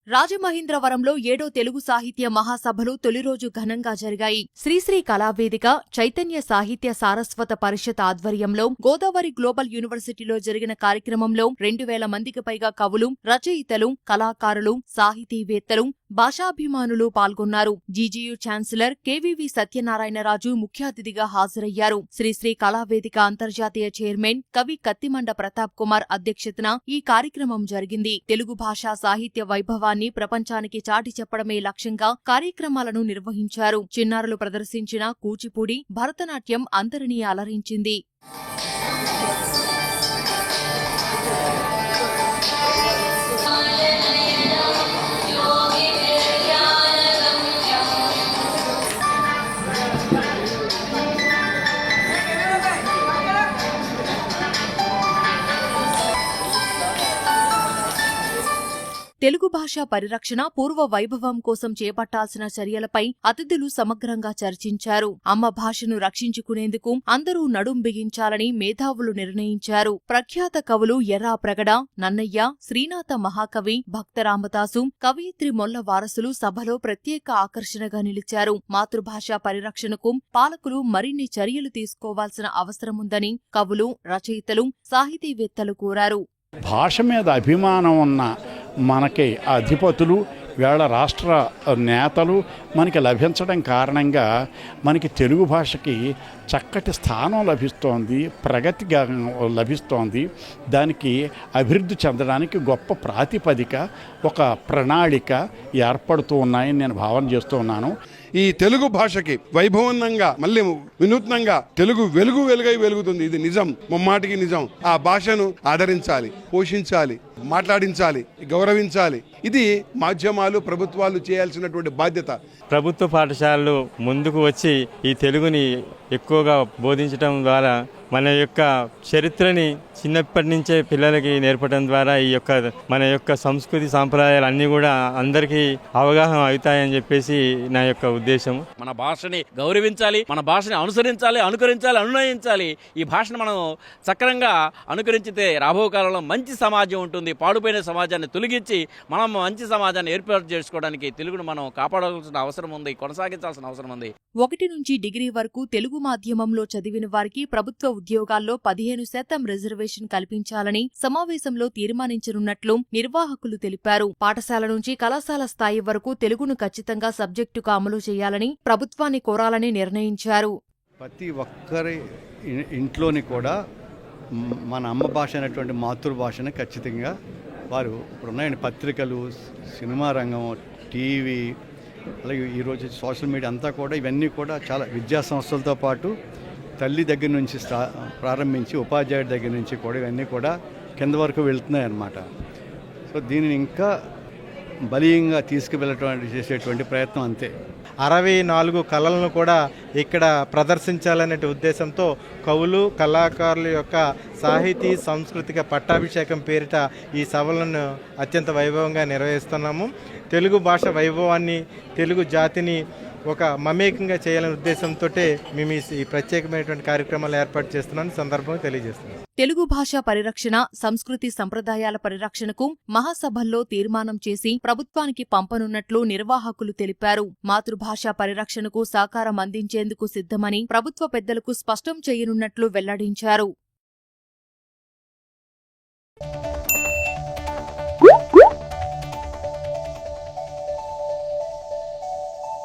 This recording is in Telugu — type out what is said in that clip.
రాజమహేంద్రవరంలో 7వ తెలుగు సాహిత్య మహాసభలు తొలిరోజు ఘనంగా జరిగాయి. శ్రీశ్రీ కళావేదిక, చైతన్య సాహిత్య సారస్వత పరిషత్ ఆధ్వర్యంలో గోదావరి గ్లోబల్ యూనివర్సిటీలో జరిగిన కార్యక్రమంలో 2000 మందికి పైగా కవులు, రచయితలు, కళాకారులు, సాహితీవేత్తలు, భాషాభిమానులు పాల్గొన్నారు. జీజీయూ ఛాన్సలర్ కేవీవీ సత్యనారాయణరాజు ముఖ్య అతిథిగా హాజరయ్యారు. శ్రీశ్రీ కళావేదిక అంతర్జాతీయ చైర్మన్ కవి కత్తిమండ ప్రతాప్ కుమార్ అధ్యక్షతన ఈ కార్యక్రమం జరిగింది. తెలుగు భాషా సాహిత్య వైభవాన్ని ప్రపంచానికి చాటి చెప్పడమే లక్ష్యంగా కార్యక్రమాలను నిర్వహించారు. చిన్నారులు ప్రదర్శించిన కూచిపూడి, భరతనాట్యం అందరినీ అలరించింది. తెలుగు భాషా పరిరక్షణ, పూర్వ వైభవం కోసం చేపట్టాల్సిన చర్యలపై అతిథులు సమగ్రంగా చర్చించారు. అమ్మ భాషను రక్షించుకునేందుకు అందరూ నడుం బిగించాలని మేధావులు నిర్ణయించారు. ప్రఖ్యాత కవులు ఎర్రా ప్రగడ, నన్నయ్య, శ్రీనాథ మహాకవి, భక్త రామదాసు, కవయిత్రి మొల్ల వారసులు సభలో ప్రత్యేక ఆకర్షణగా నిలిచారు. మాతృభాషా పరిరక్షణకు పాలకులు మరిన్ని చర్యలు తీసుకోవాల్సిన అవసరముందని కవులు, రచయితలు, సాహితీవేత్తలు కోరారు. భాష మీద అభిమానం ఉన్న మనకి అధిపతులు, వేళ రాష్ట్ర నేతలు మనకి లభించడం కారణంగా మనకి తెలుగు భాషకి చక్కటి స్థానం లభిస్తోంది, ప్రగతిగా లభిస్తోంది. దానికి అభివృద్ధి చెందడానికి గొప్ప ప్రాతిపదిక, ఒక ప్రణాళిక ఏర్పడుతూ ఉన్నాయని నేను భావన చేస్తూ ఉన్నాను. ఈ తెలుగు భాషకి వైభవన్నంగా మళ్ళీ వినూత్నంగా తెలుగు వెలుగై వెలుగుతుంది. ఇది నిజం, ముమ్మాటికి నిజం. ఆ భాషను ఆదరించాలి, పోషించాలి, మాట్లాడించాలి, గౌరవించాలి. ఇది మాధ్యమాలు, ప్రభుత్వాలు చేయాల్సినటువంటి బాధ్యత. ప్రభుత్వ పాఠశాలలు ముందుకు వచ్చి ఈ తెలుగుని ఎక్కువగా బోధించడం ద్వారా మన యొక్క చరిత్రని చిన్నప్పటి నుంచే పిల్లలకి నేర్పడం ద్వారా మన యొక్క సంస్కృతి సాంప్రదాయాలు అన్నీ కూడా అందరికీ అవగాహన అవుతాయని చెప్పేసి నా యొక్క ఉద్దేశం. మన భాషని గౌరవించాలి, మన భాషని అనుసరించాలి, అనుకరించాలి, అనునయించాలి. ఈ భాషను మనం సక్రమంగా అనుకరించితే రాబో కాలంలో మంచి సమాజం ఉంటుంది. పాడుపోయిన సమాజాన్ని తొలగించి మనం మంచి సమాజాన్ని ఏర్పాటు చేసుకోవడానికి తెలుగును మనం కాపాడాల్సిన అవసరం ఉంది, కొనసాగించాల్సిన అవసరం ఉంది. 1 నుంచి డిగ్రీ వరకు తెలుగు మాధ్యమంలో చదివిన వారికి ప్రభుత్వ ఉద్యోగాల్లో 15% రిజర్వేషన్ కల్పించాలని సమావేశంలో తీర్మానించనున్నట్లు నిర్వాహకులు తెలిపారు. పాఠశాల నుంచి కళాశాల స్థాయి వరకు తెలుగును ఖచ్చితంగా సబ్జెక్టుగా అమలు చేయాలని ప్రభుత్వాన్ని కోరాలని నిర్ణయించారు. ప్రతి ఒక్కరి ఇంట్లోని కూడా మన అమ్మ భాష అనేటువంటి మాతృభాషను ఖచ్చితంగా వారు ఇప్పుడున్నాయండి పత్రికలు, సినిమా రంగం, టీవీ, అలాగే ఈరోజు సోషల్ మీడియా అంతా కూడా ఇవన్నీ కూడా చాలా విద్యా సంస్థలతో పాటు తల్లి దగ్గర నుంచి ప్రారంభించి ఉపాధ్యాయుడి దగ్గర నుంచి కూడా ఇవన్నీ కూడా కింద వరకు వెళ్తున్నాయి అన్నమాట. సో దీనిని ఇంకా బలీయంగా చేసేటువంటి ప్రయత్నం అంతే. 64 కళలను కూడా ఇక్కడ ప్రదర్శించాలనే ఉద్దేశంతో కవులు, కళాకారుల యొక్క సాహితీ సాంస్కృతిక పట్టాభిషేకం పేరిట ఈ సభలను అత్యంత వైభవంగా నిర్వహిస్తున్నాము. తెలుగు భాష వైభవాన్ని, తెలుగు జాతిని ఒక మమేకంగా చేయాలనే ఉద్దేశంతో మేము ఈ ప్రత్యేకమైనటువంటి కార్యక్రమాలు ఏర్పాటు చేస్తున్నామని సందర్భంగా తెలియజేస్తున్నాం. తెలుగు భాషా పరిరక్షణ, సంస్కృతి సంప్రదాయాల పరిరక్షణకు మహాసభల్లో తీర్మానం చేసి ప్రభుత్వానికి పంపనున్నట్లు నిర్వాహకులు తెలిపారు. మాతృభాషా పరిరక్షణకు సహకారం అందించేందుకు సిద్ధమని ప్రభుత్వ పెద్దలకు స్పష్టం చేయనున్నట్లు వెల్లడించారు.